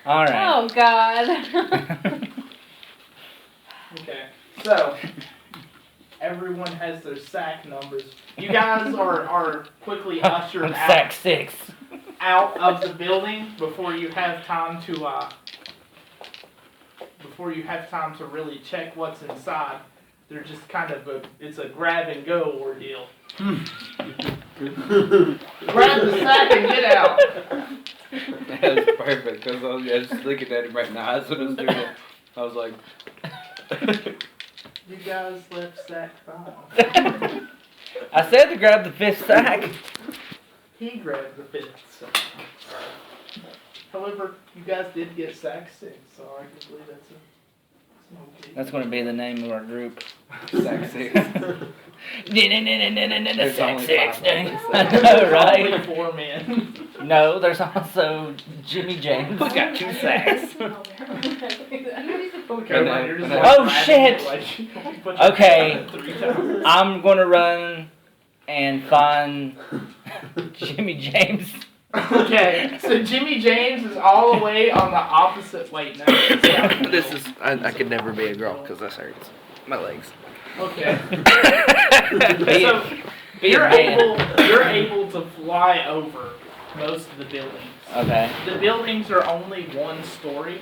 All right. Oh, God. Okay, so everyone has their sack numbers. You guys are quickly ushered I'm out, sack 6. out of the building before you have time to really check what's inside. They're just kind of it's a grab and go ordeal. Grab the sack and get out. That was perfect, because I was just looking at him right now. That's what I was doing. I was like... You guys left sack 5. I said to grab the 5th sack. He grabbed the 5th sack. However, you guys did get sack 6, so arguably that's okay. That's going to be the name of our group. Sack 6. There's only sack 6. 5 of us. I know, right? Only 4 men. No, there's also Jimmy James. Got 2 sacks. Oh, shit. Okay. I'm going to run and find Jimmy James. Okay, so Jimmy James is all the way on the opposite. Wait, no. This is... I could never be a girl, because this hurts. My legs. Okay. Be So Be a you're man. able to fly over most of the buildings. Okay. The buildings are only 1 story.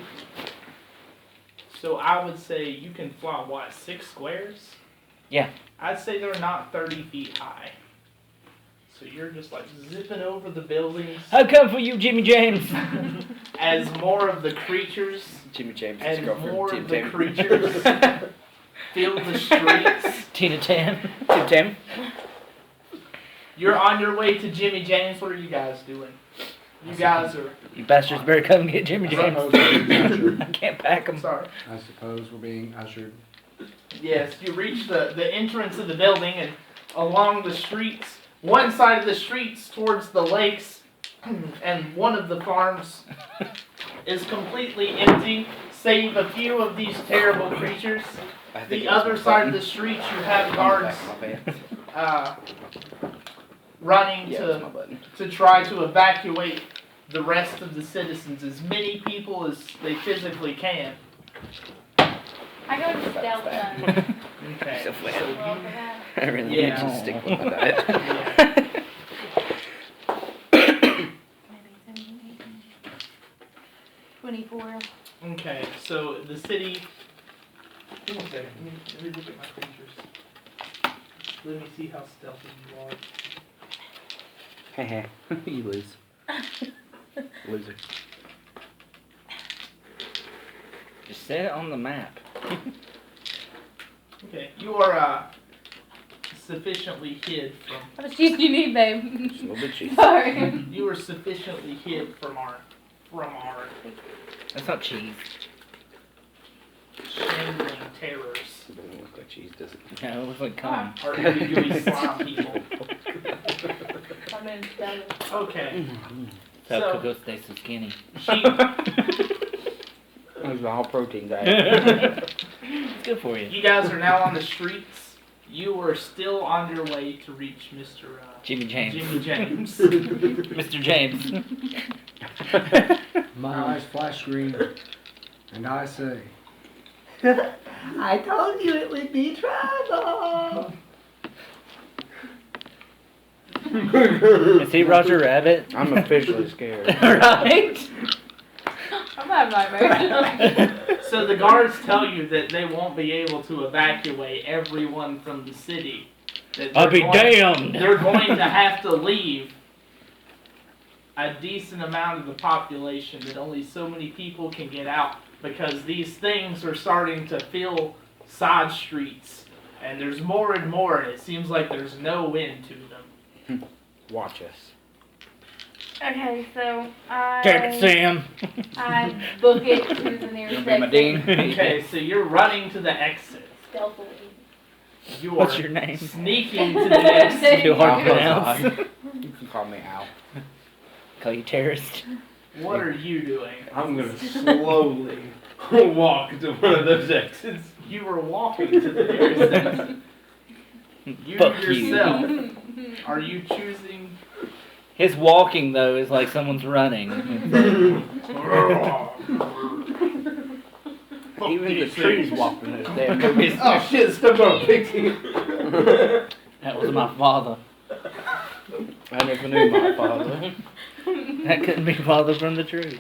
So I would say you can fly, what, 6 squares? Yeah. I'd say they're not 30 feet high. So you're just like zipping over the buildings I come for you, Jimmy James. as more of the creatures Jimmy James' and girlfriend, more Tim of the Tam. creatures fill the streets. Tina Tam. Tim Tam. You're on your way to Jimmy James. What are you guys doing? You guys are... You bastards better come get Jimmy James. I can't pack him. Sorry. I suppose we're being ushered. Yes, you reach the entrance of the building, and along the streets, one side of the streets towards the lakes, and one of the farms is completely empty, save a few of these terrible creatures. I think The it was other my side of button. the street, you have On the guards back of my pants. running Yeah, it's my button. to try to evacuate the rest of the citizens, as many people as they physically can. I go to stealth mode. Okay. So flat. So Roll you- for that. I really Yeah. need to stick with my diet. yeah. Maybe 17, 18, 24. Okay, so the city. Give me a second. Let me look at my creatures. Let me see how stealthy you are. You lose. Loser. Just set it on the map. Okay, you are sufficiently hid from. How much cheese do you need, babe? Just a little bit cheesy. Sorry. You are sufficiently hid from our That's not cheese. shambling terrors. It doesn't look like cheese, does it? No, it looks like cum. Our ooey slime people. I'm in stealth. Okay, So So- Coco stays so skinny. she. It was a whole protein diet. It's good for you. You guys are now on the streets. You are still on your way to reach Mr. Jimmy James. Jimmy James. Mr. James. My eyes flash green, and I say, I told you it would be trouble. Is he Roger Rabbit? I'm officially scared. Right? I'm having nightmares. So the guards tell you that they won't be able to evacuate everyone from the city. That I'll be they're damned. They're going to have to leave a decent amount of the population, that only so many people can get out, because these things are starting to fill side streets, and there's more and more, and it seems like there's no end to them. Watch us. Okay, so Take it, Sam. I book it to the nearest You'll be my exit dean. Okay, so you're running to the exit. stealthily. You are What's your name? sneaking to the exit. Too hard to Al. pronounce. You can call me Al. Call you terrorist. What are you doing? I'm gonna slowly walk to one of those exits. You were walking to the nearest exit. You Fuck you. yourself. Are you choosing His walking though is like someone's running. Even the trees walk in those damn movies. Oh shit, stepped on a pixie. That was my father. I never knew my father. That couldn't be farther from the truth.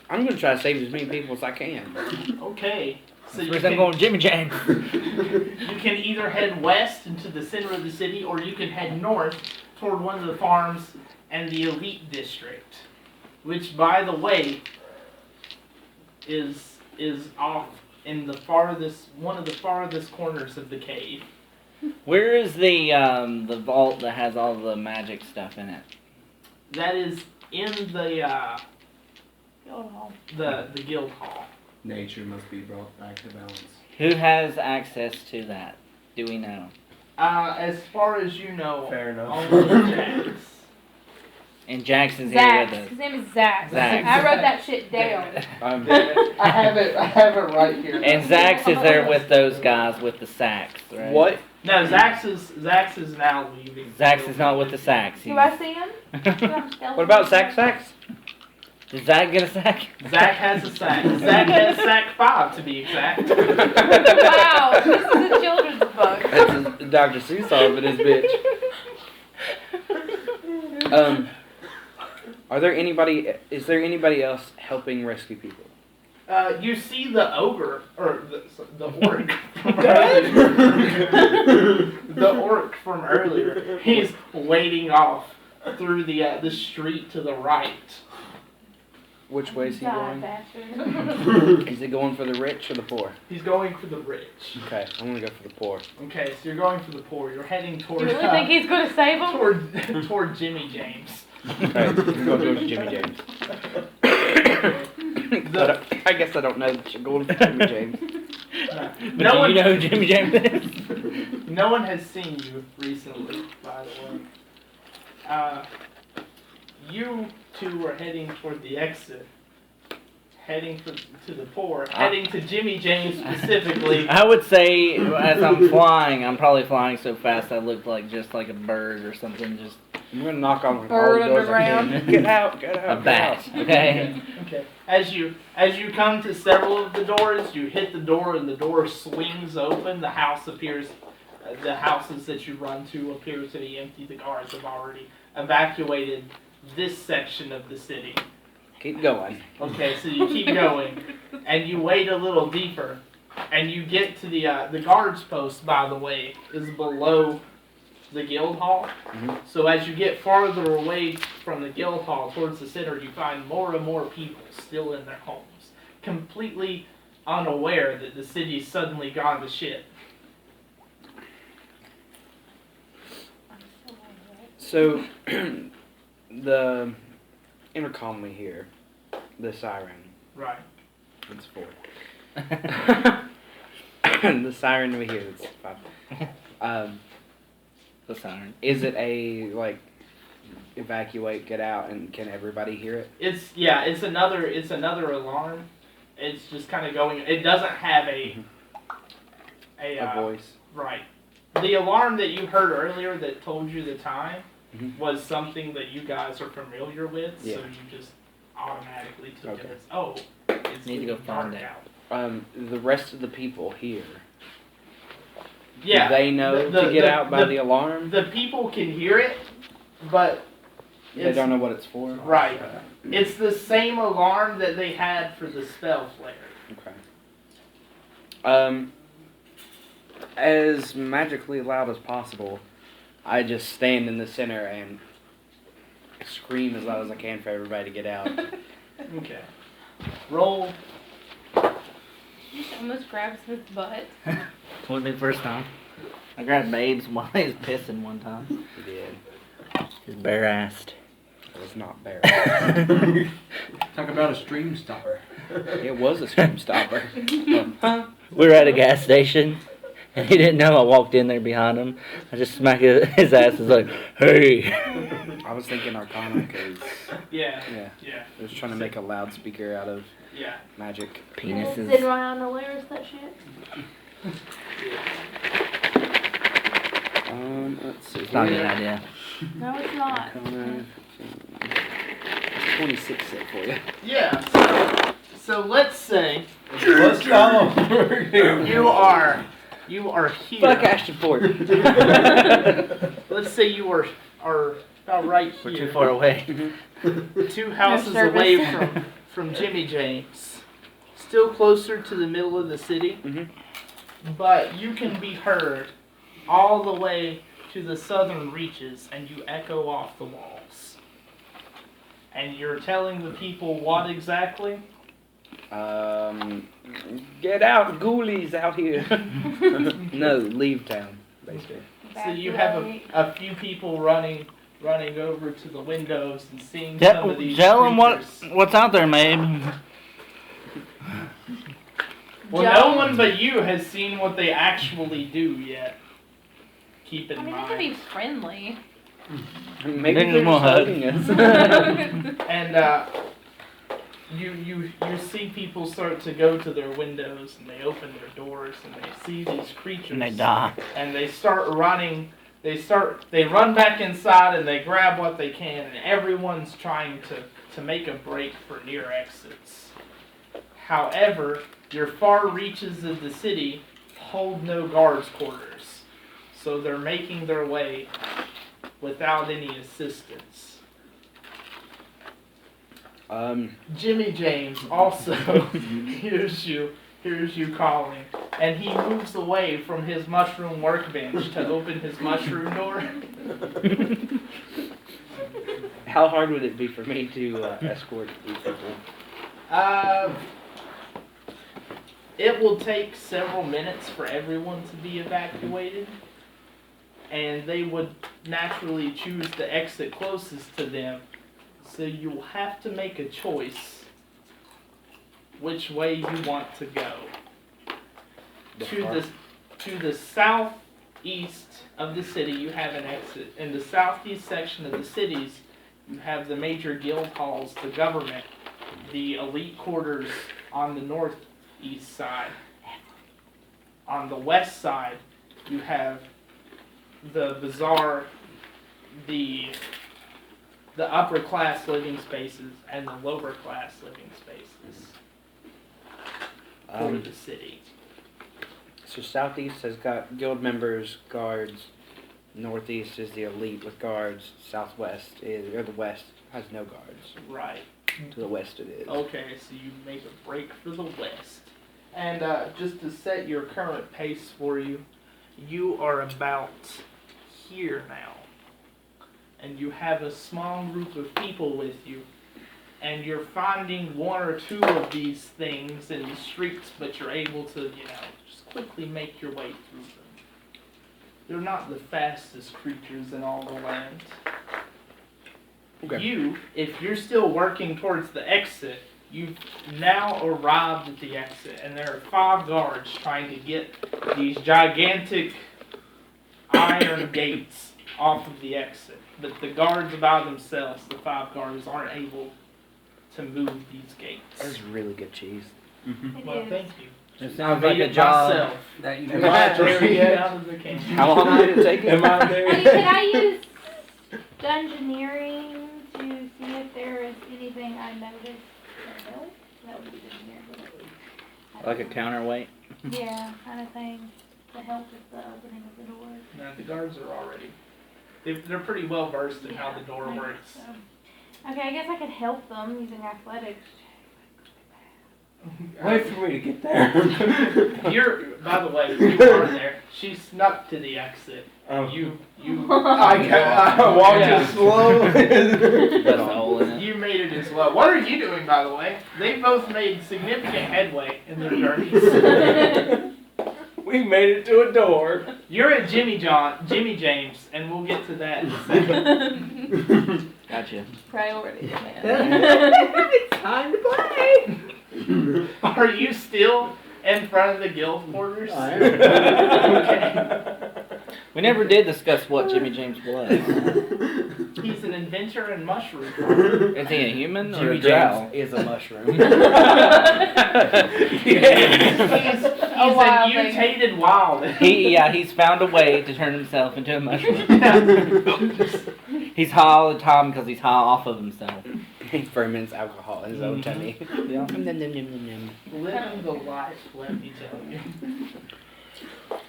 I'm gonna try to save as many people as I can. Okay. So you First I'm can, going Jimmy James. you can either head west into the center of the city, or you can head north toward one of the farms and the elite district, which, by the way, is off in the one of the farthest corners of the cave. Where is the vault that has all the magic stuff in it? That is in the Guild hall. the guild hall. Nature must be brought back to balance. Who has access to that? Do we know? As far as you know, Fair enough. only Jax. And Jackson's here Zach. with us. His name is Zach. Zach. I wrote that shit down. I have it right here. And Zach's is there with those guys with the sacks, right? What? No, Zax is now leaving. Zach's is not with the sacks. Do I see him? What about Sacks? Did Zach get a sack? Zach has a sack. Zach has sack 5 to be exact. Wow, this is a children's book. That's a Dr. Seuss in his bitch. Is there anybody else helping rescue people? You see the ogre, or the orc from earlier. The orc from earlier. He's wading off through the street to the right. Which way is he Die, going? bastard. Is he going for the rich or the poor? He's going for the rich. Okay, I'm gonna go for the poor. Okay, so you're going for the poor. You're heading Do toward you really think he's gonna save him? toward Jimmy James. Okay, I'm gonna go to Jimmy James. I guess I don't know that you're going for Jimmy James. But No do one, you know who Jimmy James is? no one has seen you recently, by the way. You two were heading toward the exit. Heading to the poor. Heading to Jimmy James specifically. I would say as I'm flying, I'm probably flying so fast I look like just like a bird or something, just I'm gonna knock on all Bird the doors I underground. can. Get out, get out. a bat. Okay. Okay. As you come to several of the doors, you hit the door and the door swings open. The house appears, the houses that you run to appear to be empty. The guards have already evacuated this section of the city. Keep going. Okay, so you keep going, and you wade a little deeper, and you get to the guards post. By the way, is below the guild hall. Mhm. So as you get farther away from the guild hall towards the center, you find more and more people still in their homes, completely unaware that the city's suddenly gone to shit. So, the intercom we hear, the siren, Right. it's 4. The siren we hear, it's 5. The siren. Is it a, like, evacuate, get out, and can everybody hear it? It's another alarm. It's just kind of going. It doesn't have a Voice? Right. The alarm that you heard earlier that told you the time Mhm. was something that you guys are familiar with, Yeah. so you just automatically took Okay. it as, it's Need to go getting find dark it. out. The rest of the people here, Yeah. do they know the- to get the- out by the alarm? The people can hear it, but They don't know what it's for? right. It's the same alarm that they had for the spell flare. Okay. As magically loud as possible, I just stand in the center and scream as loud as I can for everybody to get out. Okay. Roll. You just almost grabbed Smith's butt. Wasn't the first time. I grabbed Babe's while he was pissing one time. He did. He's bare-assed. It was not bare. Talk about a stream stopper. It was a scream stopper. We were at a gas station, and he didn't know I walked in there behind him. I just smacked his ass and was like, hey! I was thinking Arcana because, Yeah. yeah, Yeah. I was trying to make a loudspeaker out of Yeah. magic. Sitting Penises. around nowhere is that shit? Let's see. It's not a good here. idea. No, it's not. Arcana, 26 set for you. Yeah. So let's say Let's go. you are here. Fuck Ashton Ford. Let's say you are about right We're here. too far away. 2 houses service. away from Jimmy James. Still closer to the middle of the city. Mhm. But you can be heard all the way to the southern reaches, and you echo off the walls. And you're telling the people what exactly? Get out, ghoulies out here. No, leave town, basically. So you have a few people running over to the windows and seeing some of these Tell them creatures. what's out there, Mabe. Well, no one but you has seen what they actually do yet. Keep in I mean, they mind. could be friendly. Maybe Then they're we'll just hug. hugging us. And you see people start to go to their windows and they open their doors and they see these creatures And they die. and they start running. They run back inside and they grab what they can, and everyone's trying to make a break for near exits. However, your far reaches of the city hold no guards quarters, so they're making their way without any assistance. Jimmy James also hears you calling, and he moves away from his mushroom workbench to open his mushroom door. How hard would it be for me to escort these people? It will take several minutes for everyone to be evacuated, and they would naturally choose the exit closest to them. So you'll have to make a choice which way you want to go. To the southeast of the city, you have an exit. In the southeast section of the cities, you have the major guild halls, the government, the elite quarters on the northeast side. On the west side, you have the bazaar, the upper class living spaces, and the lower class living spaces for the city. So southeast has got guild members, guards. Northeast is the elite with guards. Southwest or the west has no guards. Right. To the west it is. Okay, so you make a break for the west. And just to set your current pace for you, you are about here now. And you have a small group of people with you. And you're finding one or two of these things in the streets, but you're able to, just quickly make your way through them. They're not the fastest creatures in all the land. Okay. You, if you're still working towards the exit, you've now arrived at the exit, and there are 5 guards trying to get these gigantic iron gates off of the exit. But the guards by themselves, the 5 guards, aren't able to move these gates. That's really good cheese. It Well, is. thank you. It I sounds made like a it job. myself. That you Am I there Straight yet? out of the can. How long did it take you? Am I Hey, there? can I use dungeoneering to see if there is anything I noticed that helps? That would be dungeoneering. Like a counterweight. Yeah, kind of thing to help with the opening of the door. No, the guards are already. They're pretty well versed in how the door I guess works. so. Okay, I guess I could help them using athletics. Wait for me to get there. By the way, you are there. She snuck to the exit. Oh. You I walked Yeah. as slow. Got a hole in it. You made it as well. What are you doing, by the way? They both made significant headway in their journeys. We made it to a door. You're at Jimmy James, and we'll get to that in a second. Gotcha. Priorities, man. It's time to play. Are you still in front of the guild quarters? I am. Okay. We never did discuss what Jimmy James was. He's an inventor in mushroom. Is he a human or Jimmy a drow? James is a mushroom. a wild thing. mutated wild. He's found a way to turn himself into a mushroom. He's high all the time because he's high off of himself. He ferments alcohol in his own tummy. Yeah. Nom, nom, nom, nom, nom. Living the life, let me tell you.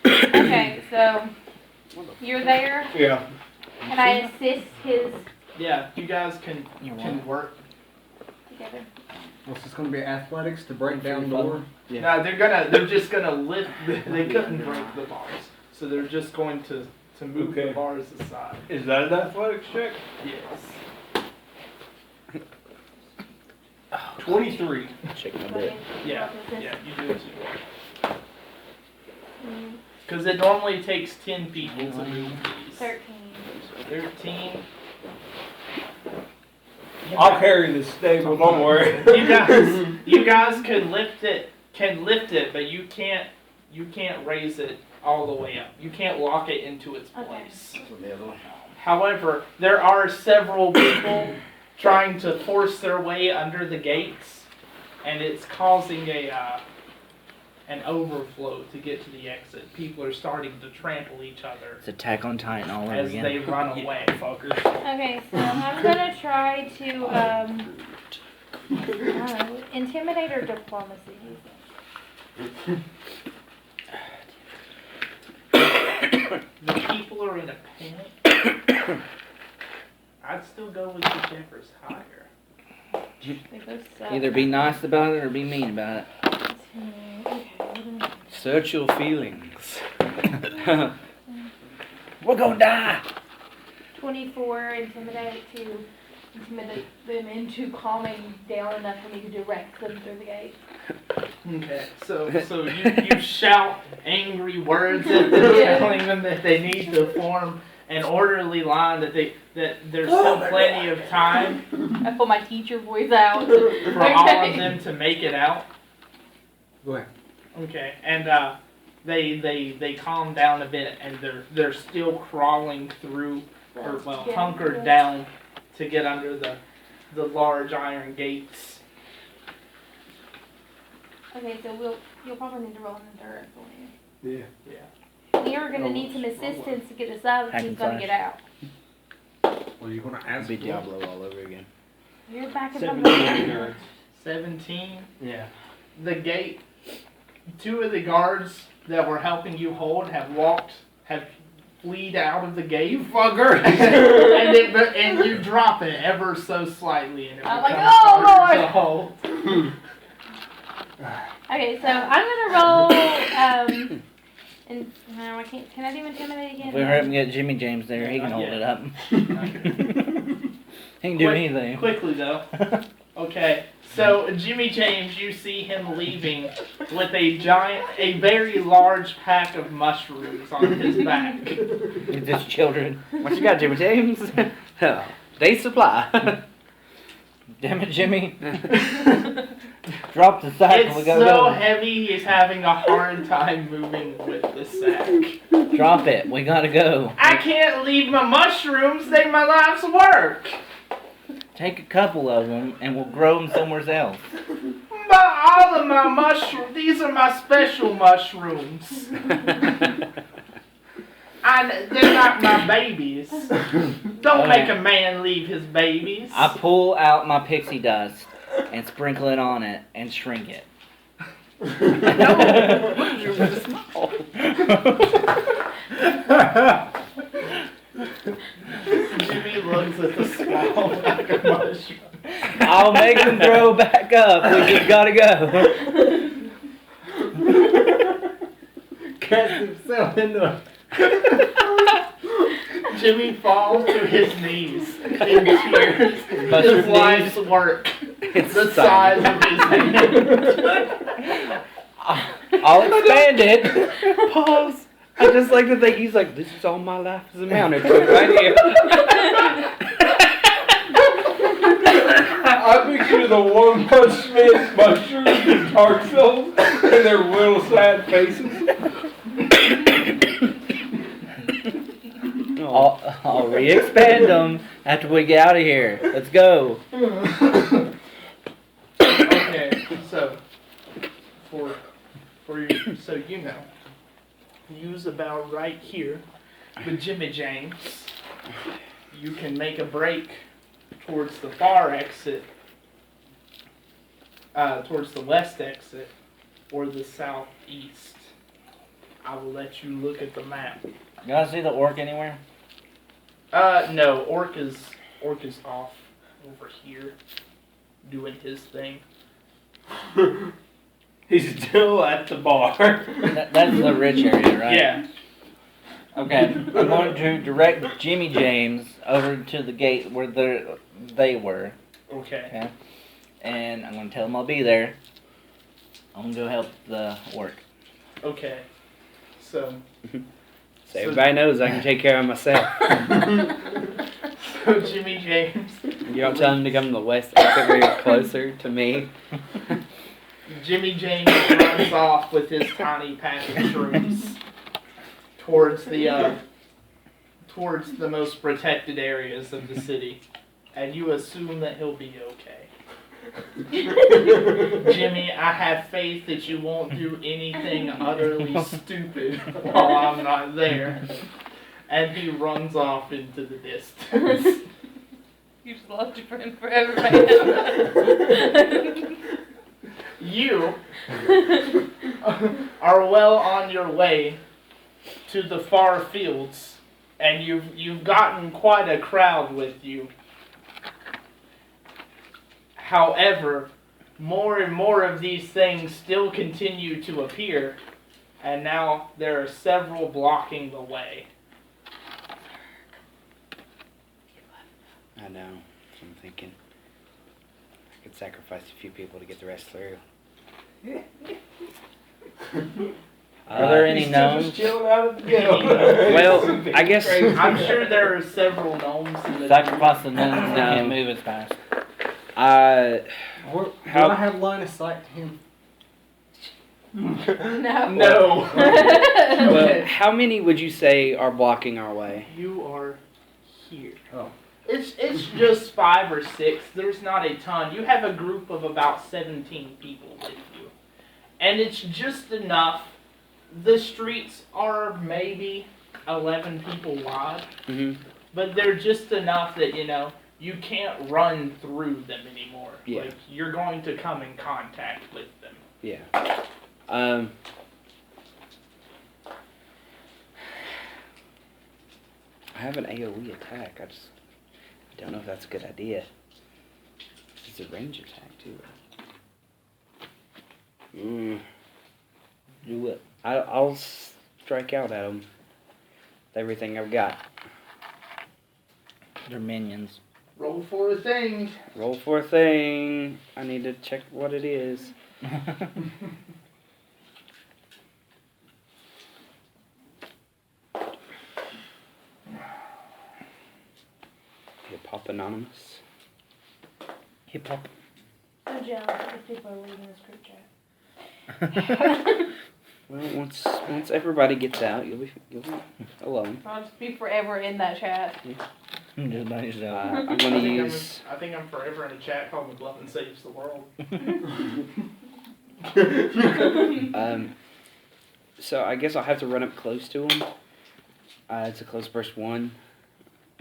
Okay, so you're there. Yeah. Can I assist his Yeah, you guys can work. together? What's this going to be athletics to break down door? Yeah. No, they're just gonna lift. They couldn't break the bars, so they're just going to move the Okay. bars aside. Is that an athletics check? Yes. 23. Check my bit. Yeah, yeah, you do it too. Mm, Because it normally takes 10 people to move these. 13. 13. I'll carry this stable, don't worry. You guys can lift it, but you can't raise it all the way up. You can't lock it into its Okay. place. However, there are several people trying to force their way under the gates, and it's causing an overflow to get to the exit. People are starting to trample each other It's Attack on Titan all over as again. they run away. Okay, so I'm gonna try to I don't know, intimidate or diplomacy. The people are in a panic. I'd still go with whichever's higher. They both suck. Either be nice about it or be mean about it. Okay. Search your feelings. We're gonna die. 24 intimidate them into calming down enough for me to direct them through the gate. Okay, so you shout angry words at them, Yeah. telling them that they need to form an orderly line, that there's still plenty of time I pull my teacher voice out. for all of them to make it out. Go ahead. Okay, and they calm down a bit, and they're still crawling through, or well, hunkered down to get under the large iron gates. Okay, so you'll probably need to roll an endurance for me. Yeah. Yeah. We are gonna need some assistance to get this out if Hack he's and gonna slash. get out. Well, you're going to ask Be for Diablo all over again. You're back in 17. 17. Yeah. The gate. 2 of the guards that were helping you hold have fleed out of the gate. You fucker! and you drop it ever so slightly, and it I'm like, becomes "Oh, harder Lord." to hold. Okay, so I'm gonna roll and no, I can't. Can I do intimidate again? If we hurry up and get Jimmy James there, he can hold it up. He can do anything. Quickly though. Okay, so Jimmy James, you see him leaving with a very large pack of mushrooms on his back. It's just children. What you got, Jimmy James? Day supply. Damn it, Jimmy. Drop the sack and we It's go. so heavy, he's having a hard time moving with the sack. Drop it. We gotta go. I can't leave my mushrooms, they're my life's work. Take a couple of them and we'll grow them somewhere else. But all of my mushrooms, these are my special mushrooms. They're not my babies. Don't Okay. make a man leave his babies. I pull out my pixie dust and sprinkle it on it and shrink it. Jimmy looks at the small pack of mushrooms. I'll make them grow back up. We just gotta go. Cast himself into a... Jimmy falls to his knees in tears. Mushroom His life's work. It's The size of his hand. I'll expand it. Pause. I just like to think he's like, this is all my life is amounted to right here. I picture the One Punch Man mushrooms and Dark Souls and their little sad faces. I'll re-expand them after we get out of here. Let's go. Okay, so for so you know, use about right here with Jimmy James. You can make a break towards the far exit, towards the west exit, or the southeast. I will let you look at the map. You guys see the orc anywhere? No, Orc is off over here, doing his thing. He's still at the bar. That's the rich area, right? Yeah. Okay, I'm going to direct Jimmy James over to the gate where they were, Okay. and I'm going to tell him I'll be there. I'm going to go help the orc. Okay. So Everybody knows I can take care of myself. so Jimmy James. You don't tell him to come to the west exit where you're closer to me. Jimmy James runs off with his tiny pack of shrooms towards the most protected areas of the city, and you assume that he'll be okay. Jimmy, I have faith that you won't do anything utterly stupid while I'm not there. And he runs off into the distance. You just lost your friend forever, man. You are well on your way to the far fields, and you've gotten quite a crowd with you. However, more and more of these things still continue to appear, and now there are several blocking the way. I know. So I'm thinking I could sacrifice a few people to get the rest through. Are there any He's still gnomes? just chilling out at the ghetto. Well, I guess I'm sure there are several gnomes in the Sacrifice the gnomes, they No. can't move as fast. Do How- I have line of sight to him? No. No. well, how many would you say are blocking our way? You are here. Oh. It's just 5 or 6. There's not a ton. You have a group of about 17 people with you. And it's just enough. The streets are maybe 11 people wide. Mm-hmm. But they're just enough that, you can't run through them anymore. Yeah. Like, you're going to come in contact with them. Yeah. I have an AoE attack. I don't know if that's a good idea. It's a range attack too. Do it. I'll strike out at them with everything I've got. They're minions. Roll for a thing. Roll for a thing. I need to check what it is. Hip Hop Anonymous. Hip hop. I'm jealous that people are leaving this group chat. Well, once everybody gets out, you'll be alone. I'll just be forever in that chat. Just by yourself. I'm gonna use. I think I'm forever in a chat called McLovin Saves the World. So I guess I'll have to run up close to him. It's a close burst 1,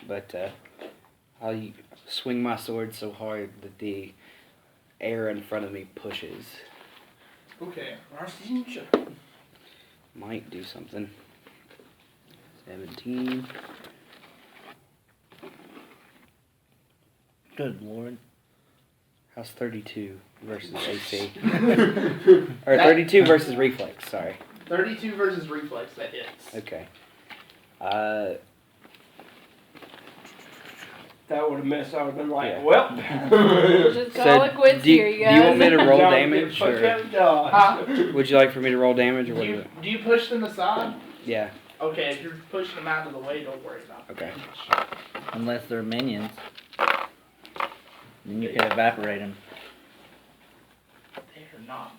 but I'll swing my sword so hard that the air in front of me pushes. Okay. Might do something. 17. Good lord. How's 32 versus AC? Or 32 versus reflex, sorry. 32 versus reflex, that hits. Okay. That would have missed. I would have been like, Yeah. well. Just call it quits do, here, you do you want me guys. to roll John, damage, get the or fuck out of Dodge. would you like for me to roll damage, or Do what is you, it? do you push them aside? Yeah, Okay, if you're pushing them out of the way, don't worry about it. okay. Unless they're minions. Then you can evaporate them. They're not.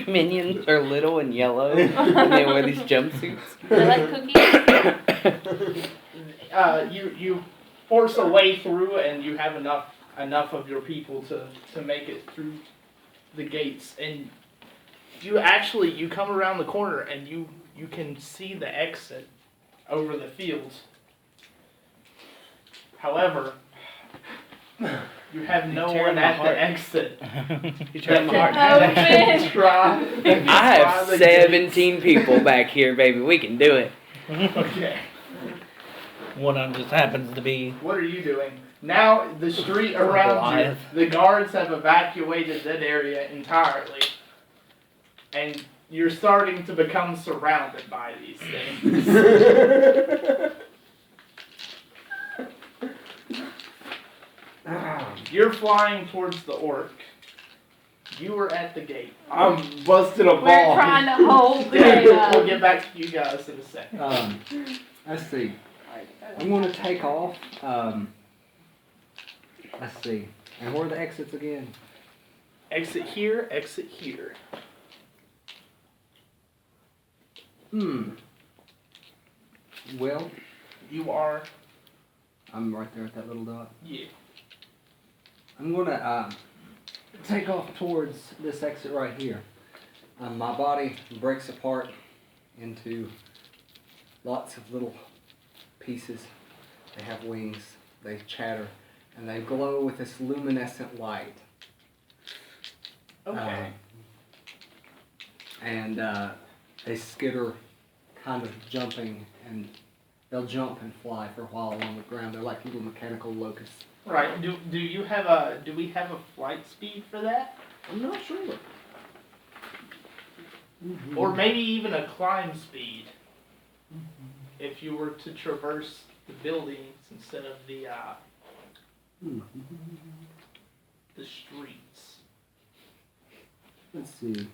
Minions are little and yellow, and they wear these jumpsuits. They like cookies. You force a way through, and you have enough of your people to make it through the gates, and you come around the corner and you can see the exit over the fields. However, you have no tearing one my at heart. the exit. You turned my heart. That can try. I have 17 people back here, baby. We can do it. Okay. One of them just happens to be. What are you doing? Now the street around you, Goliath. the guards have evacuated that area entirely. And you're starting to become surrounded by these things. You're flying towards the orc. You were at the gate. I'm busting a We're ball. trying to hold the Yeah, gate we'll up. get back to you guys in a second. Let's see. I'm going to take off. Let's see. And where are the exits again? Exit here, exit here. Well, You are, I'm right there at that little dot. yeah. I'm going to take off towards this exit right here. My body breaks apart into lots of little pieces. They have wings, they chatter, and they glow with this luminescent light. Okay. And they skitter, kind of jumping, and they'll jump and fly for a while along the ground. They're like little mechanical locusts. Right. Do we have a flight speed for that? I'm not sure. Or maybe even a climb speed. If you were to traverse the buildings instead of the streets. Let's see.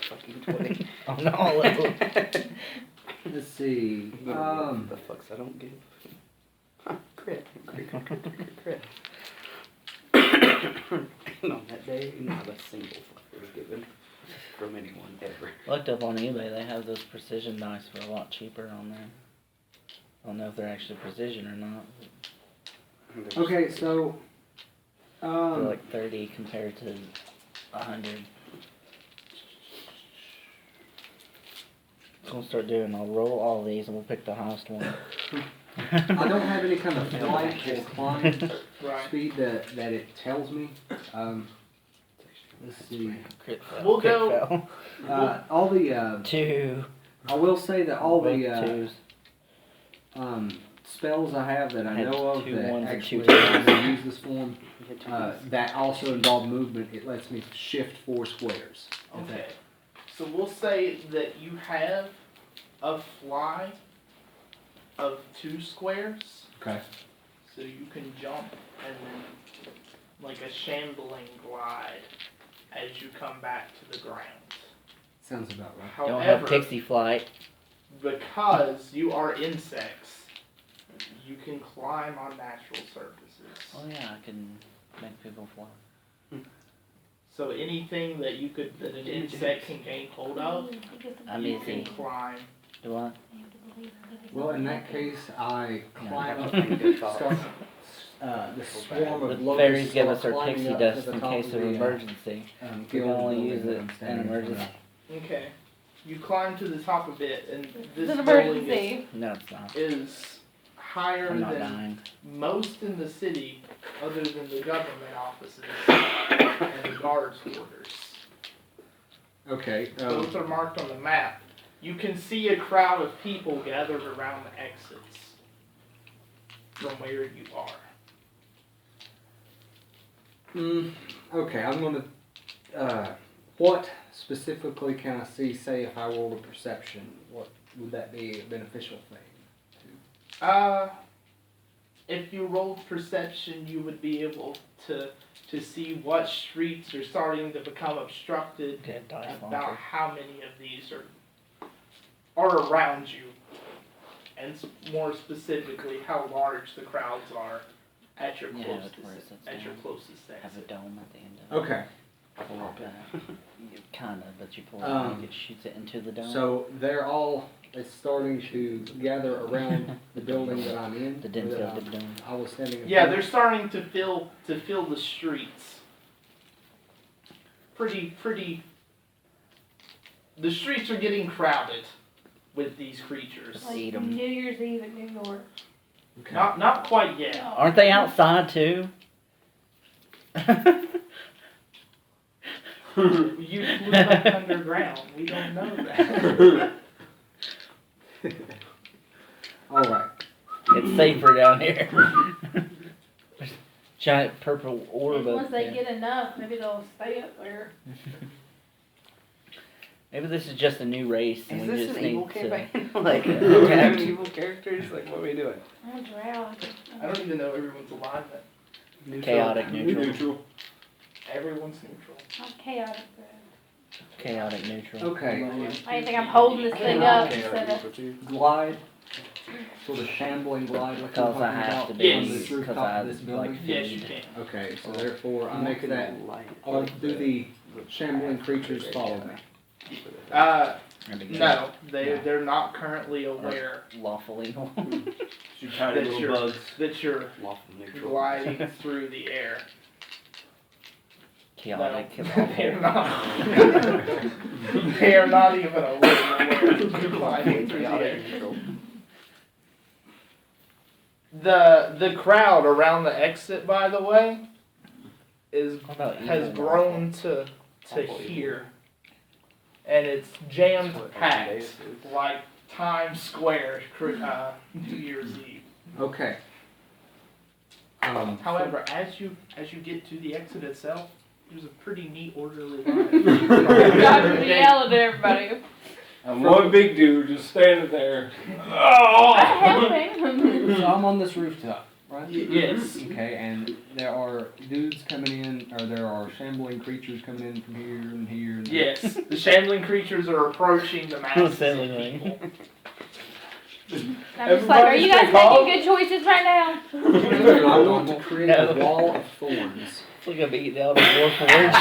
Fucking 20. Oh no. Let's see. The fucks I don't give. Crit. And on that day, not a single fuck was given from anyone ever. Looked up on eBay, they have those precision dice for a lot cheaper on there. I don't know if they're actually precision or not. Okay, so. They're like 30 compared to 100. We'll start doing. I'll roll all these and we'll pick the highest one. I don't have any kind of flight or climb Right. speed that it tells me. Let's see. Crit fail, We'll crit go- fail. All the. 2. I will say that all Both the 2s. spells I have that I Had know of 2 that 1s and actually 2 allow 2s. me to use this form, that also involve movement. It lets me shift 4 squares. Okay. So we'll say that you have a fly of 2 squares. Okay. So you can jump and then like a shambling glide as you come back to the ground. Sounds about right. Don't have However, pixie flight. because you are insects, you can climb on natural surfaces. Oh yeah, I can make people fly. So anything that an insect can gain hold of, I'm you can easy. climb. Do I? Well, in that case, I climb up Yeah. and start the swarm The of locusts. fairies give us our climbing pixie up to dust the in top case of the, emergency. We can guild only building use that it I'm in standing in front of. emergency. Okay. You climb to the top of it, and It's this an building emergency. No, it's not. is higher I'm not than dying. most in the city, other than the government offices and the guards' quarters. Okay. Both are marked on the map. You can see a crowd of people gathered around the exits from where you are. Okay, I'm gonna. What specifically can I see? Say, if I rolled a perception, what would that be a beneficial thing? If you rolled perception, you would be able to see what streets are starting to become obstructed, Okay, dice about launcher. how many of these are around you, and more specifically, how large the crowds are at your Yeah, closest that's where it sits at your down. closest Have a exit. dome at the end of it. Okay. Pull it back. Kind of, but you pull it and it shoots it into the dome. So they're all is starting to gather around the building that I'm in. The or didn't that feel the dome. I was standing in Yeah, front they're of. starting to fill the streets. Pretty. The streets are getting crowded with these creatures. Like Eat 'em. New Year's Eve in New York. Okay. Not quite yet. Aren't they outside too? You look up underground. We don't know that. All right. It's safer down here. There's giant purple orb Once up they there. get enough, maybe they'll stay up there. Maybe this is just a new race and Is we this just an need evil to... campaign? Like, Yeah. do we have evil characters? Like, what are we doing? I'm drowned. I don't even know everyone's alive. Chaotic neutral. Neutral. Everyone's neutral. I'm chaotic, bro. Chaotic neutral. Okay. I think I'm holding this thing up instead of. Glide. Sort of shambling glide. Like Because I'm I have talking to about Yes. on be, this because rooftop I of this like building. Yes, you feed. can. Okay, so therefore I make that. I'll do the shambling creatures follow me. No, they're not currently aware Lawfully. You tiny that little you're bugs. that you're Lawful neutral. gliding through the air. Chaotic. No, they're not. They are not even aware that you're gliding through the air. The crowd around the exit, by the way, has grown to here, and it's jammed packed like Times Square New Year's Eve. Okay. However, as you get to the exit itself, there's a pretty neat orderly line. I'm yelling at everybody. And one big dude just standing there. I'm helping. So I'm on this rooftop, right? Yes. Okay, and there are dudes coming in, or there are shambling creatures coming in from here and here. And Yes, the shambling creatures are approaching the masses of Sailing people. I'm just like, are you guys Everybody stay calm. making good choices right now? I want to create a wall of thorns. It's like I'm eating out of Warforged.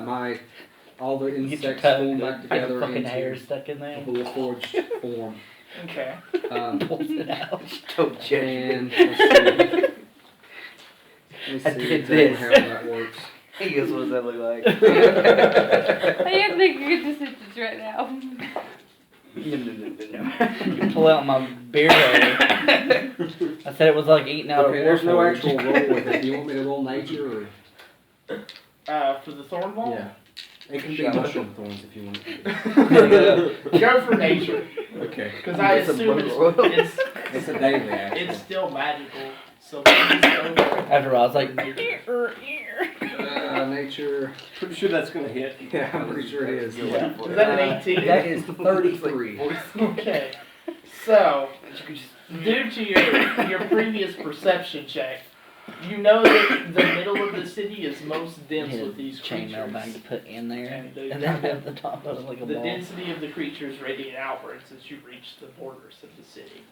My all the Get your insects tongue, form back the together fucking hair into stuck in a there. Warforged form. Okay. Pulls it out. Don't judge And me. let's see. Let's I see did exactly this. how that works. He goes, what does that look like? I am thinking good decisions right now. You pull out my beard hair. I said it was like eating out Okay, of there's no Warforged. actual roll with it. Do you want me to roll nature or? For the thorn ball? Yeah. It can be mushroom thorns if you want. Go for nature, Okay. because I assume it's It's a daily action. it's still magical. So please go. After a while, I was like, Nature. Pretty sure that's gonna hit. Yeah, I'm pretty sure it is. Is that an 18? That is 33. Okay. So, due to your previous perception check, you know that the middle of the city is most dense hit with these a chainmail bag to creatures. put in there, And and then at the top of it like a The ball. density of the creatures radiate outwards as you reach the borders of the city.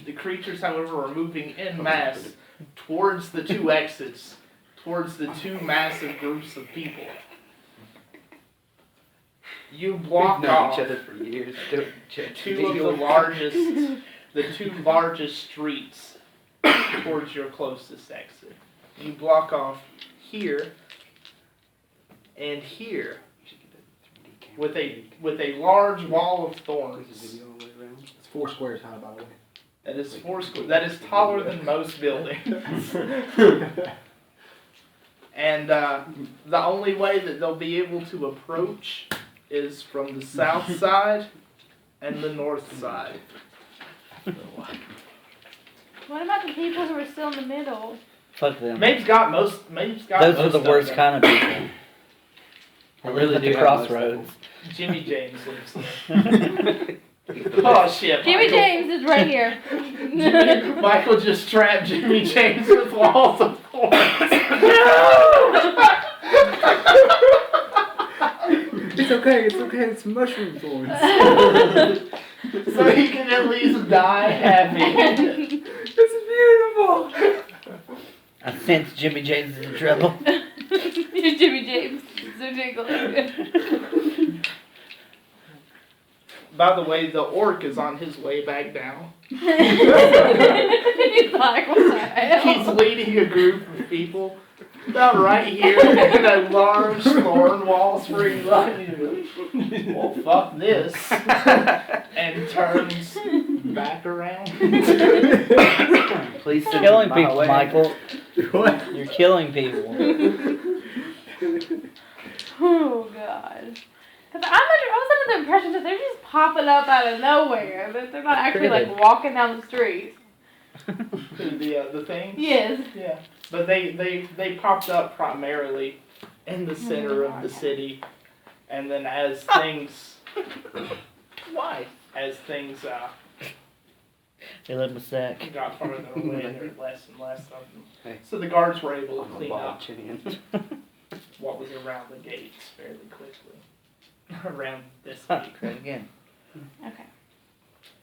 The creatures, however, are moving en masse towards the two exits, towards the two massive groups of people. You block We've known off each other for years. Don't judge two me. of the two largest streets towards your closest exit. You block off here and here with a large wall of thorns. It's 4 squares high, by the way. That is that is taller than most buildings. And the only way that they'll be able to approach is from the south side and the north side. What about the people who are still in the middle? Fuck them. Maeve's got Those most are the of worst them. kind of people. They live at the crossroads. Jimmy James lives there. Oh shit! Jimmy Michael. James is right here. Michael just trapped Jimmy James with walls of thorns. It's okay, it's mushroom thorns. So he can at least die happy. It's beautiful! I sense Jimmy James is in trouble. Jimmy James. So tickling. By the way, the orc is on his way back down. He's like, what the hell? He's leading a group of people about right here in a large thorn wall screen line. Well, fuck this. And turns back around. Please send killing my people, way. Michael. What? You're killing people. Oh god. Cause I was under the impression that they're just popping up out of nowhere. That they're not actually Really? like walking down the street. The thing? Yes. Yeah. But they popped up primarily in the center of the city. And then as things... Why? As things They let him sack. got farther away, there were less and less of them. Hey. So the guards were able to I'm a clean bald up chin. what was around the gates fairly quickly. Around this gate. Try it again. Okay.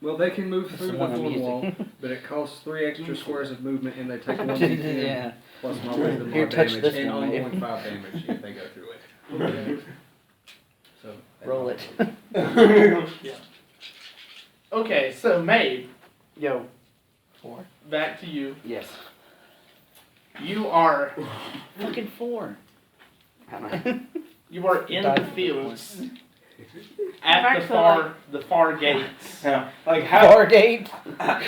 Well, they can move That's through the the one I'm thorn using. wall, but it costs 3 extra squares of movement, and they take 1d10 Yeah. plus my wisdom Here, mod touch damage, this and one, only Dave. 1.5 damage if they go through it. So they Roll don't- it. Okay, so Mabe, Yo. 4. back to you. Yes. You are Fucking 4. in the fields at Actually, the far gates. Yeah. Like how Fargate. how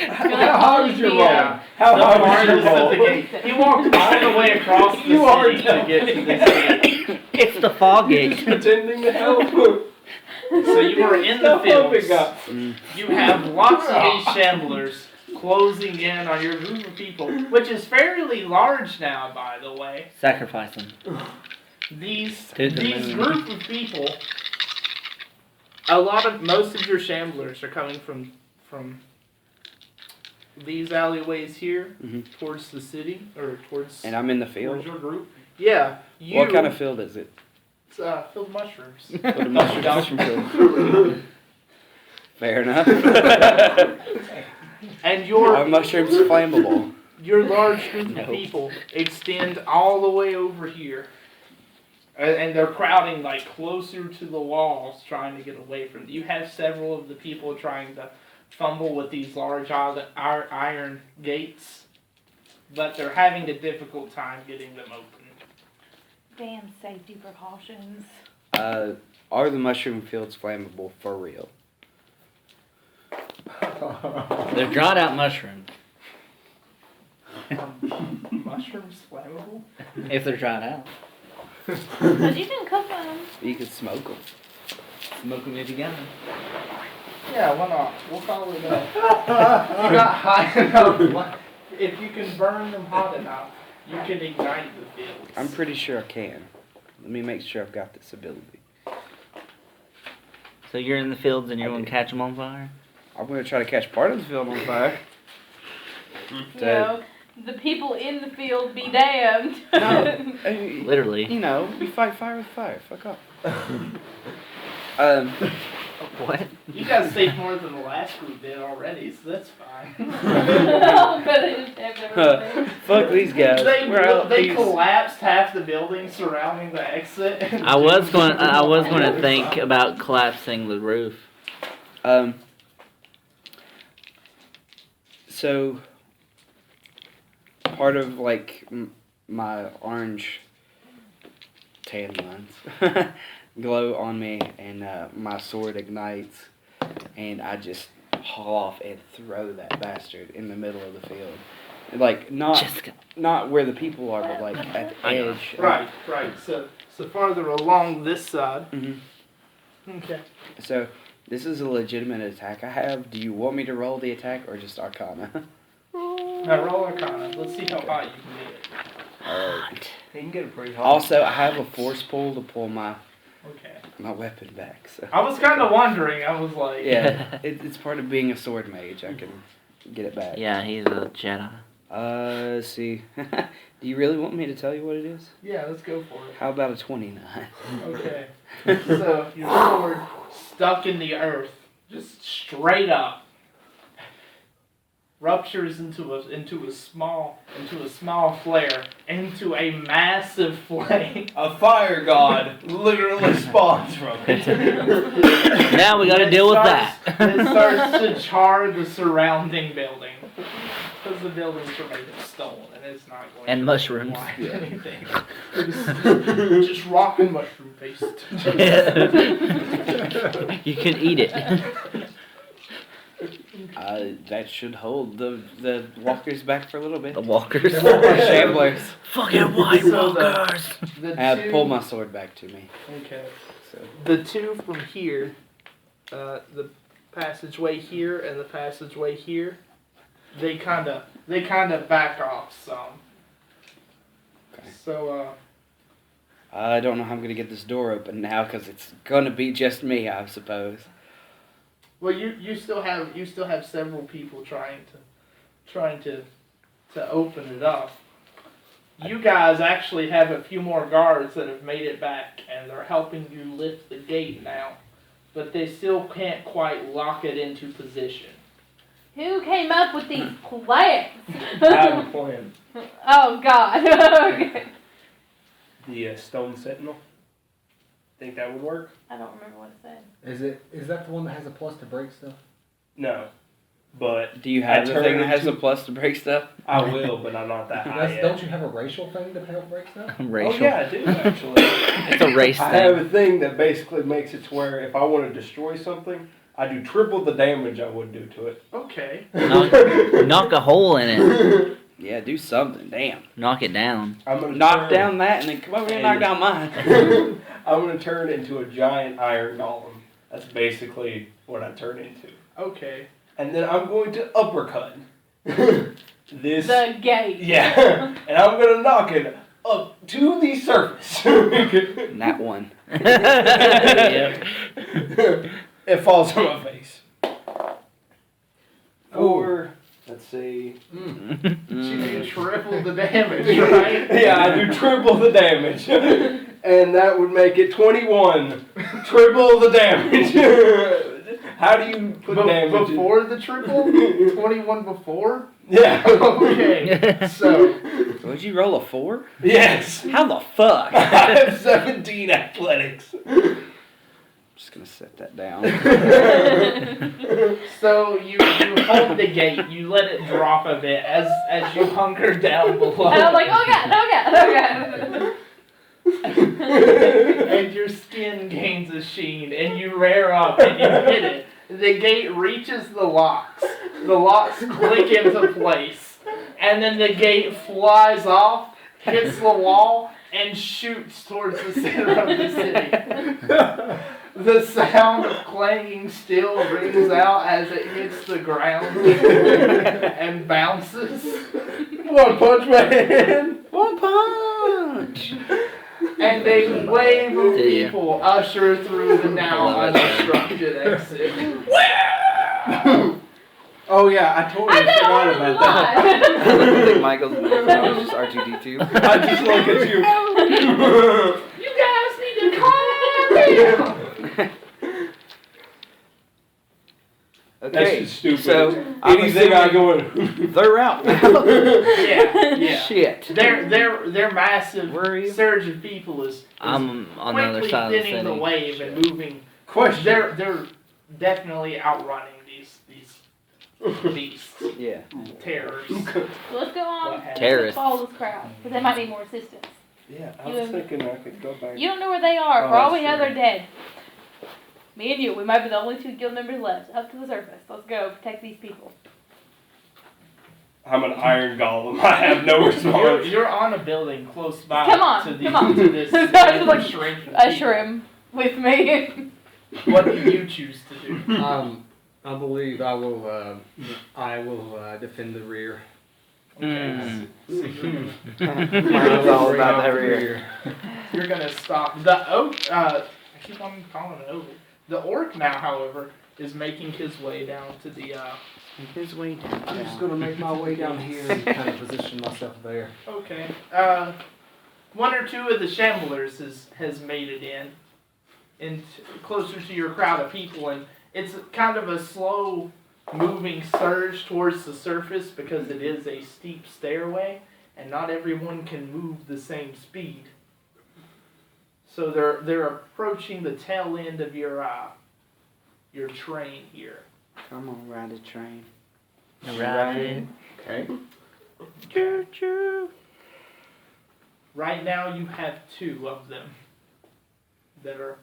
high was your roll? Yeah. How The high was your farthest of the roll? gate. He walked all the way across the You are city to get to this gate. It's the Fargate. Pretending to help. So you are in the Stop pumping fields. up. You have lots of these shamblers closing in on your group of people, which is fairly large now, by the way. Sacrifice them. These To the these moon. group of people, most of your shamblers are coming from these alleyways here Mhm. towards the city or towards And I'm in the towards field. your group. Yeah, you. What kind of field is it? It's, filled mushrooms. What a mushroom field. Fair enough. And Are mushrooms flammable? your large group No. of people extend all the way over here. And they're crowding like closer to the walls trying to get away from you. You have several of the people trying to fumble with these large iron gates, but they're having a difficult time getting them open. Damn safety precautions. Are the mushroom fields flammable for real? They're dried out mushrooms. Mushrooms flammable? If they're dried out. But you can cook them. You could smoke them. Smoke them if you got them. Yeah, why not? We'll call it not high enough. If you can burn them hot enough, you can ignite the fields. I'm pretty sure I can. Let me make sure I've got this ability. So you're in the fields and you're I going to do. catch them on fire? I'm gonna try to catch part of the field on fire. You know, the people in the field be damned. No. Literally. You know, we fight fire with fire. Fuck off. What? You guys saved more than the last group did already, so that's fine. Fuck these guys. We're out They these. collapsed half the building surrounding the exit. and I was going to think about collapsing the roof. So part of like my orange tan lines glow on me, and my sword ignites, and I just haul off and throw that bastard in the middle of the field, like not where the people are, but like at the I know. edge. Right. So farther along this side. Mhm. Okay. So this is a legitimate attack I have. Do you want me to roll the attack or just Arcana? Now roll Arcana. Let's see how high you can get it. Alright. You can get it pretty high. Also, I have a force pull to pull my Okay. weapon back. So I was kind of wondering. I was like, yeah, it's part of being a sword mage. I can get it back. Yeah, he's a Jedi. Let's see. Do you really want me to tell you what it is? Yeah, let's go for it. How about a 29? Okay. So your sword stuck in the earth, just straight up, ruptures into a small flare, into a massive flame. A fire god literally spawns from it. Now we gotta deal with that. It starts to char the surrounding building. Because the buildings are made of stone and it's not going And to mushrooms. like anything. It's just rock and mushroom paste. You can eat it. That should hold the walkers back for a little bit. The walkers. Shamblers. Fucking white So walkers. Pull my sword back to me. Okay. So. The two from here, the passageway here and the passageway here, they kind of back off some. Okay. So I don't know how I'm gonna get this door open now because it's gonna be just me, I suppose. well, you still have several people trying to open it up. You guys actually have a few more guards that have made it back, and they're helping you lift the gate now, but they still can't quite lock it into position. Who came up with these plans? I have a plan. Oh God. Okay. The stone sentinel. Think that would work? I don't remember what it said. Is that the one that has a plus to break stuff? No. But Do you have I the turn thing that has into- a plus to break stuff? I will, but I'm not that high yet. Don't you have a racial thing to help break stuff? Racial. Oh yeah, I do actually. It's a race I have thing. a thing that basically makes it to where if I want to destroy something, I do triple the damage I would do to it. Okay. Knock a hole in it. Yeah, do something. Damn. Knock it down. I'm gonna Knock turn- down that and then come over here and knock down mine. I'm gonna turn into a giant iron golem. That's basically what I turn into. Okay. And then I'm going to uppercut this. The gate. Yeah, and I'm gonna knock it up to the surface. That one. Yep. It falls on my face. Or let's see. You do triple the damage, right? Yeah, I do triple the damage, and that would make it 21. Triple the damage. How do you put damage? Before the triple? 21 before? Yeah. Okay. So, Would you roll a 4? Yes. How the fuck? I have 17 athletics. Just gonna set that down. so you hold the gate, you let it drop a bit as you hunker down below. And I'm like, oh God, oh God, And your skin gains a sheen, and you rear up and you hit it. The gate reaches the locks. The locks click into place, and then the gate flies off, hits the wall, and shoots towards the center of the city. The sound of clanging steel rings out as it hits the ground and bounces. One Punch Man! One punch! And a wave of Yeah. people usher through the now unobstructed exit. Oh yeah, I totally I forgot don't about that. I lie. think Michael's that was just R2D2. I just look at you. You guys need to calm down. That's Okay, just stupid. so I'm Anything I assuming go. they're out now. Yeah. Shit. Their massive Where are you? surge of people is I'm on the other quickly side of the thinning the city. wave and moving. Question. They're definitely outrunning these beasts, Yeah. terrors. Let's go on. What happened? Terrorists. Follow this crowd, because they might need more assistance. Yeah, I was thinking I could go back. You don't know where they are. Oh, For all that's we know, true. they're dead. Me and you, we might be the only 2 guild members left. Up to the surface. Let's go protect these people. I'm an iron golem. I have no response. You're on a building close by Come on, to, the, come on. to this So I was like, shrinking usher him with me. What do you choose to do? I believe I will defend the rear. Mm. Michael's all about that rear. You're gonna stop the oak. I keep on calling it oak. The orc now, however, is making his way down to the. His way down. I'm just gonna make my way down here and kind of position myself there. Okay. 1 or 2 of the shamblers has made it in closer to your crowd of people, and it's kind of a slow moving surge towards the surface because it is a steep stairway, and not everyone can move the same speed. So they're approaching the tail end of your your train here. Come on, ride a train. Right. Okay. Choo choo. Right now you have 2 of them that are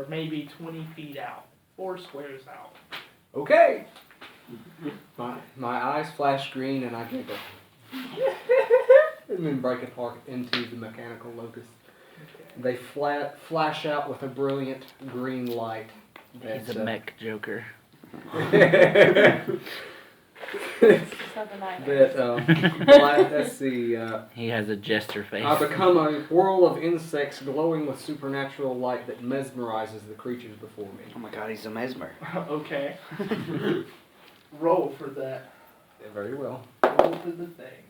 maybe 20 feet out, 4 squares out. Okay. My eyes flash green and I giggle. And then break apart into the mechanical locust. They flash out with a brilliant green light. He's a mech joker. Let's see. He has a jester face. I become a whirl of insects glowing with supernatural light that mesmerizes the creatures before me. Oh my god, he's a mesmer. Okay. Roll for that. Very well. Roll for the thing.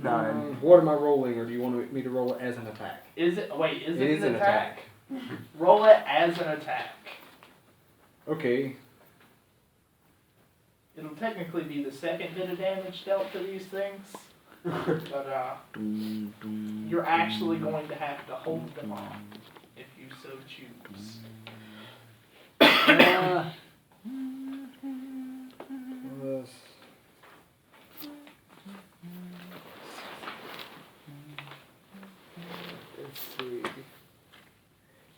9. What am I rolling, or do you want me to roll it as an attack? Is it? Wait, is It it is an an attack? attack. Roll it as an attack. Okay. It'll technically be the second bit of damage dealt to these things, but you're actually going to have to hold them off if you so choose. Let's see.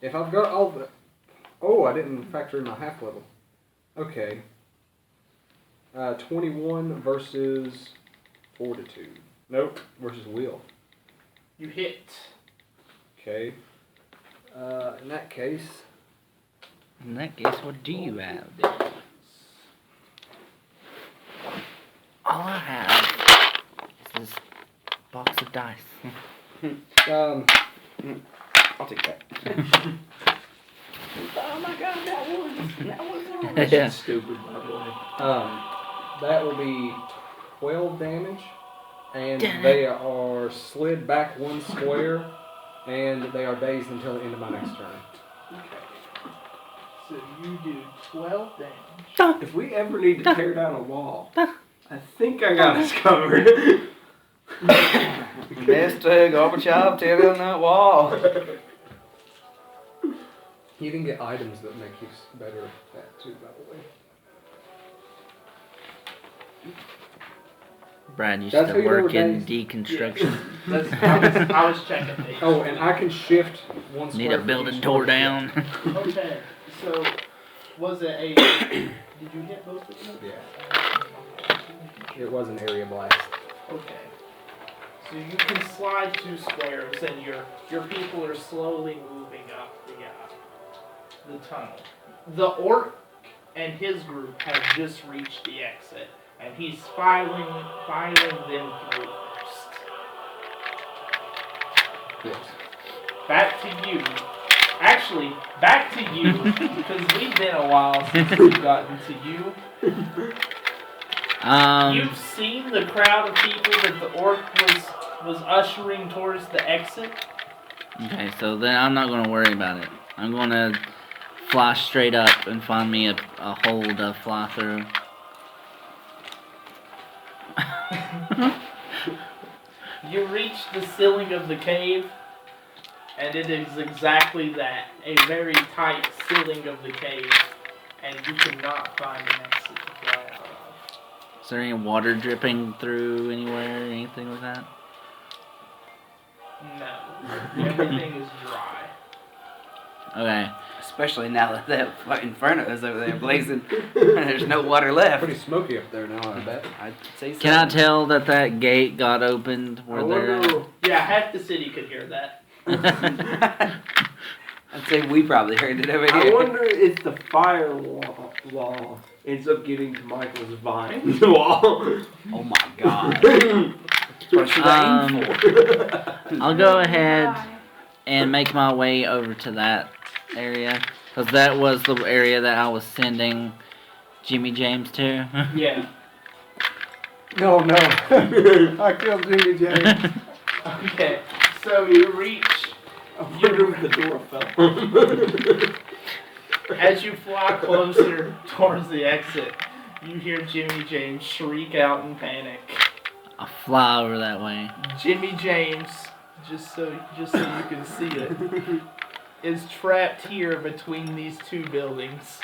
If I've got all the... Oh, I didn't factor in my half level. Okay. 21 versus Fortitude. Nope, versus Will. You hit. Okay. In that case... In that case, what do you have? All I have is this box of dice. I'll take that. Oh my god, that was Yeah. stupid, by the way. That will be 12 damage, and Damn it. they are slid back 1 square, and they are dazed until the end of my next turn. Okay. So you do 12 damage. If we ever need to tear down a wall, I think I got us covered. Mr. Gorbachev, tear down that wall. You can get items that make you better at that too, by the way. Brad, you That's still who you were work in dazed? deconstruction. I was checking these. Oh, and I can shift 1 square. Need a for building each tore one. down. Okay, so was it a... Did you hit both of them? Yeah. It was an area blast. Okay. So you can slide 2 squares and your people are slowly moving up the tunnel. The orc and his group have just reached the exit, and he's filing them through first. Yes. Back to you. Actually, back to you, because we've been a while since we've gotten to you. You've seen the crowd of people that the orc was ushering towards the exit. Okay, so then I'm not gonna worry about it. I'm gonna fly straight up and find me a hole to fly through. You reach the ceiling of the cave, and it is exactly that, a very tight ceiling of the cave, and you cannot find an exit to fly out of. Is there any water dripping through anywhere or anything like that? No, everything is dry. Okay. Especially now that that inferno is over there blazing. There's no water left. Pretty smoky up there now, I bet. I'd say so. Can I tell that gate got opened where they're at? Yeah, half the city could hear that. I'd say we probably heard it over I here. wonder if the firewall ends up getting to Michael's vine wall. Oh my god. That's what I should aim for. I'll go ahead and make my way over to that area, because that was the area that I was sending Jimmy James to. Yeah. No, no. I killed Jimmy James. Okay, so you reach, I wonder if the door fell. as you fly closer towards the exit, you hear Jimmy James shriek out in panic. I'll fly over that way. Jimmy James, just so you can see it, is trapped here between these 2 buildings.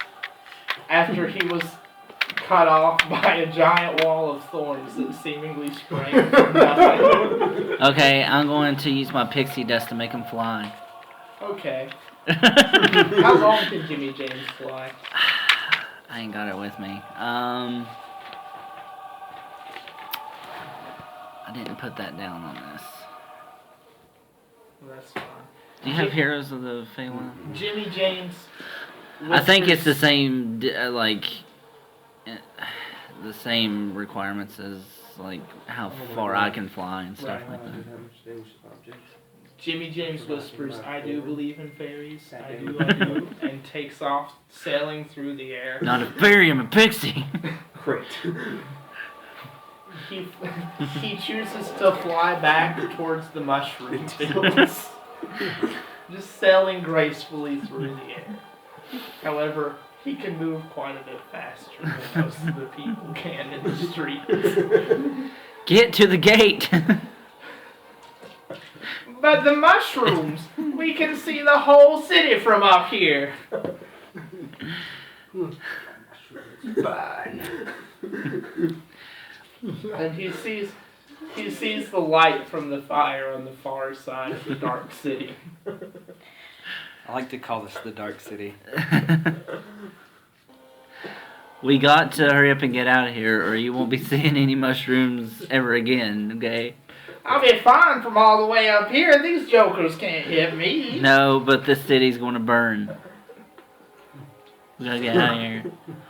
after he was cut off by a giant wall of thorns that seemingly sprang from nothing. Okay, I'm going to use my pixie dust to make him fly. Okay. How long can Jimmy James fly? I ain't got it with me. I didn't put that down on this. That's fine. Do you have Heroes of the Phalanx? Jimmy James. I think it's the whispers- same, the same requirements as like how far I can fly and stuff Right. like that. Jimmy James whispers, "I do believe in fairies. I do," and takes off sailing through the air. Not a fairy, I'm a pixie. Great. He chooses to fly back towards the mushroom fields, just sailing gracefully through the air. However, he can move quite a bit faster than most of the people can in the streets. Get to the gate. But the mushrooms, we can see the whole city from up here. And he sees the light from the fire on the far side of the dark city. I like to call this the Dark City. We got to hurry up and get out of here, or you won't be seeing any mushrooms ever again, okay? I'll be fine from all the way up here. These jokers can't hit me. No, but this city's going to burn. We gotta get out of here.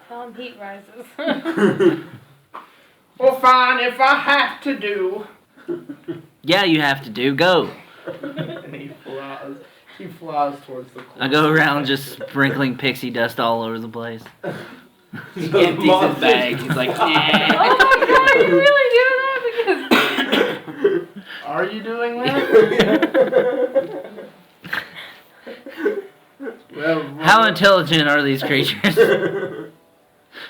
Tell him heat rises. Well, fine, if I have to do. Yeah, you have to do. Go. And he flies towards the I go around just sprinkling pixie dust all over the place. He empties his bag. He's like, Oh yeah. my god, you really do that? Because Are you doing that? Well, How intelligent are these creatures?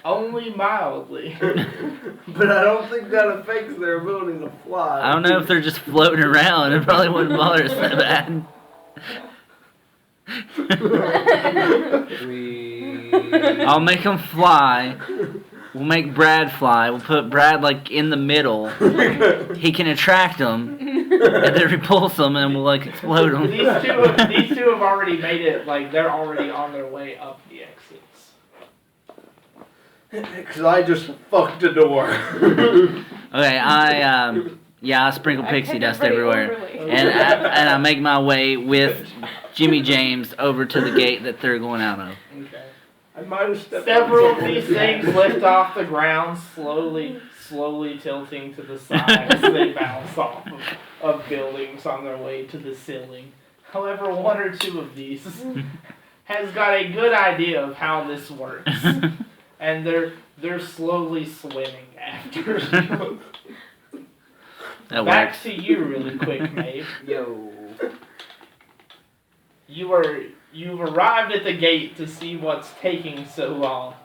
Only mildly. but I don't think that affects their ability to fly. I don't know if they're just floating around. It probably wouldn't bother us that bad. I'll make them fly. We'll make Brad fly. We'll put Brad like in the middle. He can attract them, and then repulse them, and we'll like explode them. These two have already made it. Like they're already on their way up the exits. Because I just fucked the door. Okay, I sprinkle pixie dust everywhere, and I make my way with Jimmy James over to the gate that they're going out of. Okay. I might have stepped Several on of these things lift off the ground, slowly tilting to the side as they bounce off of buildings on their way to the ceiling. However, one or two of these has got a good idea of how this works, and they're slowly swimming after you. That Back works. to you, really quick, Maeve. Yo. You've arrived at the gate to see what's taking so long,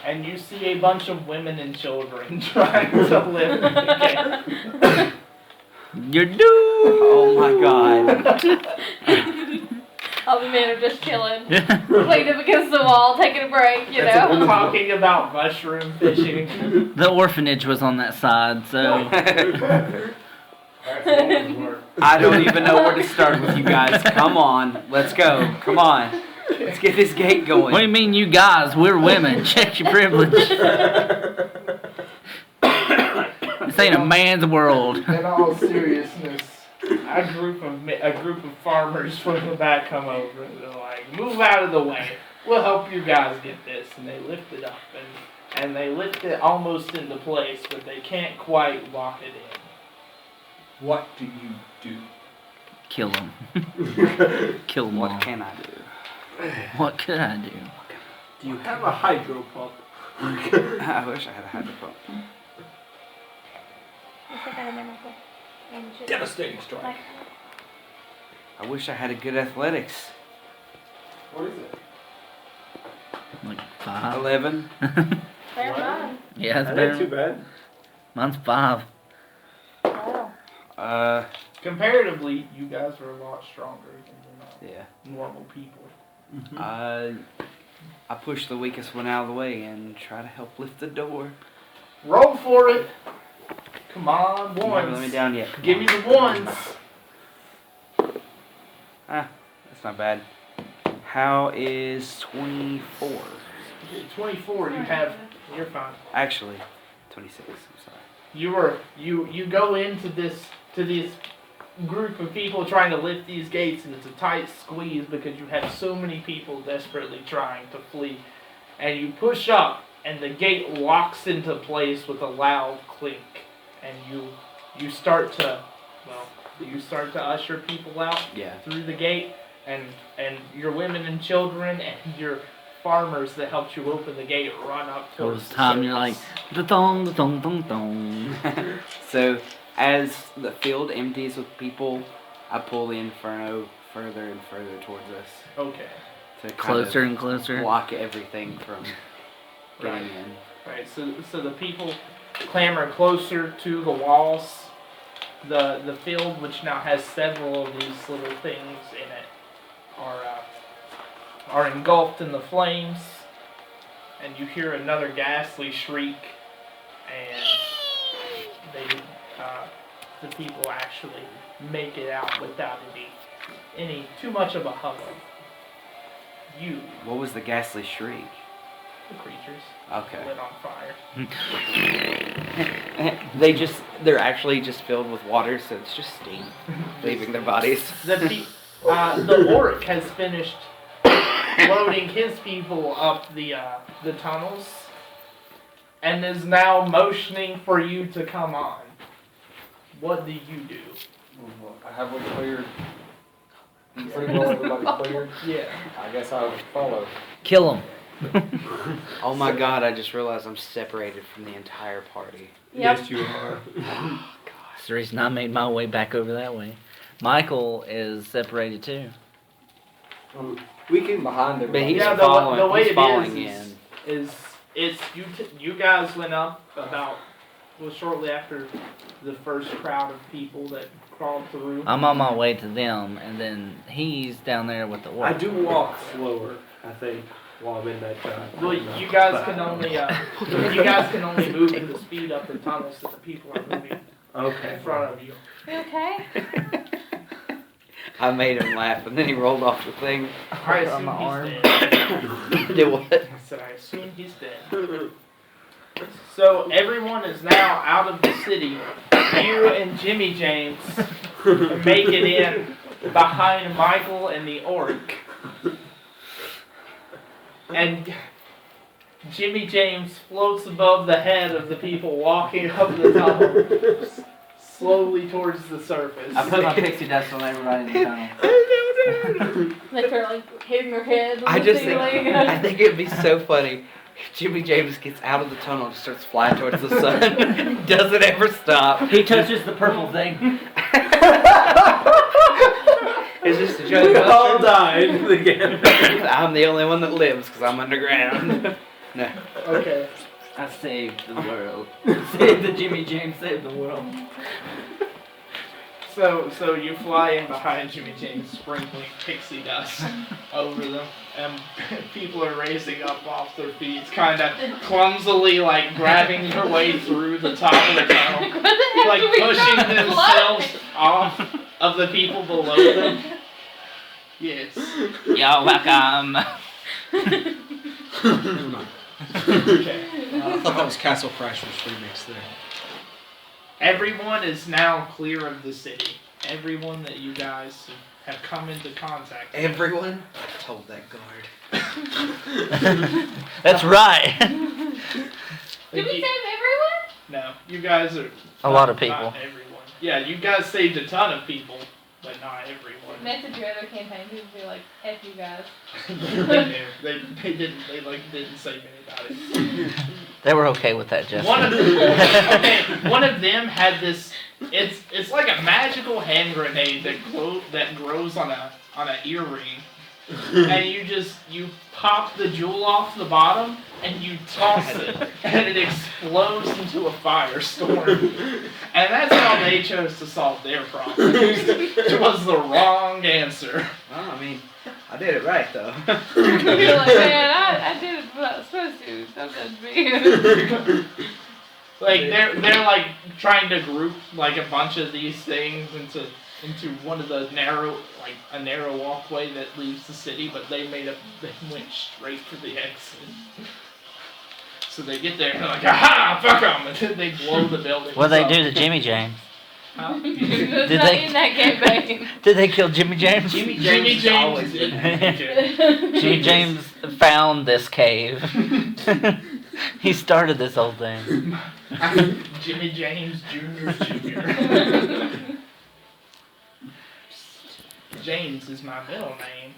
and you see a bunch of women and children trying to lift the gate. You're doomed. Oh my god. all the men are just chilling, leaned up against the wall, taking a break, you know. Talking about mushroom fishing. The orphanage was on that side, so I don't even know where to start with you guys. Come on. Let's go. Come on. Let's get this gate going. what do you mean, you guys? We're women. Check your privilege. This ain't a man's world. In all seriousness, a group of farmers from the back come over and they're like, "Move out of the way. We'll help you guys get this." And they lift it up and they lift it almost into place, but they can't quite lock it in. What do you do? Kill them. Kill them all. What can I do? What could I do? Do you have a hydro pump? I wish I had a hydro pump. Devastating strike. I wish I had a good athletics. What is it? Like 5. 11. Fair enough. Yeah, it's That ain't too better. bad. Mine's 5. Wow. Comparatively, you guys are a lot stronger than Yeah. normal people. I push the weakest one out of the way and try to help lift the door. Roll for it. Come on, You haven't let me ones. down yet. Come Give on. me the ones. That's not bad. How is 24? 24. You have. You're fine. Actually, 26. I'm sorry. You go into this group of people trying to lift these gates, and it's a tight squeeze because you have so many people desperately trying to flee. And you push up, and the gate locks into place with a loud clink, and you start to usher people out Yeah. through the gate, and your women and children and your farmers that helped you open the gate run up So towards this the time you're like, surface. da-dong, da-dong, dong, dong. So, as the field empties with people, I pull the inferno further and further towards us Okay. to kind Closer of and closer. block everything from Right. getting in. Right, so the people clamber closer to the walls. The field, which now has several of these little things in it, are engulfed in the flames, and you hear another ghastly shriek, and the people actually make it out without any too much of a hubbub. You, What was the ghastly shriek? the creatures, Okay. lit on fire. They're actually just filled with water, so it's just steam leaving their bodies. The orc has finished loading his people up the tunnels, and is now motioning for you to come on. What do you do? Have we cleared? Pretty well everybody cleared? Yeah. I guess I would follow. Kill him. Oh my god, I just realized I'm separated from the entire party. Yep. Yes, you are. That's the reason I made my way back over that way. Michael is separated too. We came behind But everybody. he's Yeah, following, the way he's it following is in. it's you guys went up shortly after the first crowd of people that crawled through. I'm on my way to them, and then he's down there with the orc. I do walk slower, I think, while I'm in that Well, you guys can only move at the speed up the tunnels that the people are moving Okay. in front of you. You okay? I made him laugh, and then he rolled off the thing. I assume my arm. he's dead. Did what? I said, I assume he's dead. So everyone is now out of the city. You and Jimmy James make it in behind Michael and the orc. And Jimmy James floats above the head of the people walking up the tunnel, slowly towards the surface. I put my pixie dust on everybody in the tunnel. Like they're like hitting their heads on I the just think, ceiling. I think it'd be so funny. Jimmy James gets out of the tunnel and starts flying towards the sun. Doesn't ever stop. He touches the purple thing. It's just a joke. We all died again. I'm the only one that lives because I'm underground. No. Okay. I saved the world. Saved the Jimmy James, saved the world. So you fly in behind Jimmy James, sprinkling pixie dust over them, and people are raising up off their feet, kind of clumsily, like grabbing their way through the top of the tunnel, What the heck like are we pushing trying to themselves fly? off of the people below them. Yes. You're welcome. Never mind. Okay. I thought that was Castle Crashers remix there. Everyone is now clear of the city. Everyone that you guys have come into contact with. Everyone told that guard. That's right. Did we save everyone? No, you guys are A lot of not people. everyone. Yeah, you guys saved a ton of people, but not everyone. Message your other campaign people be like, F you guys. they didn't save anybody. They were okay with that, Jeff. One of them had this. It's like a magical hand grenade that grows on an earring, and you pop the jewel off the bottom and you toss it, and it explodes into a firestorm. And that's how they chose to solve their problem. It was the wrong answer. Well, I mean, I did it right though. You're like, man, I did it what I was supposed to. Don't judge me. Like they're like trying to group like a bunch of these things into one of the a narrow walkway that leaves the city, but they went straight for the exit. So they get there and they're like, aha, fuck them, and then they blow the building. What they do to Jimmy James? Huh? It's Did not they- in that campaign. Did they kill Jimmy James? Jimmy James always did. Jimmy James found this cave. He started this whole thing. Jimmy James Jr. James is my middle name.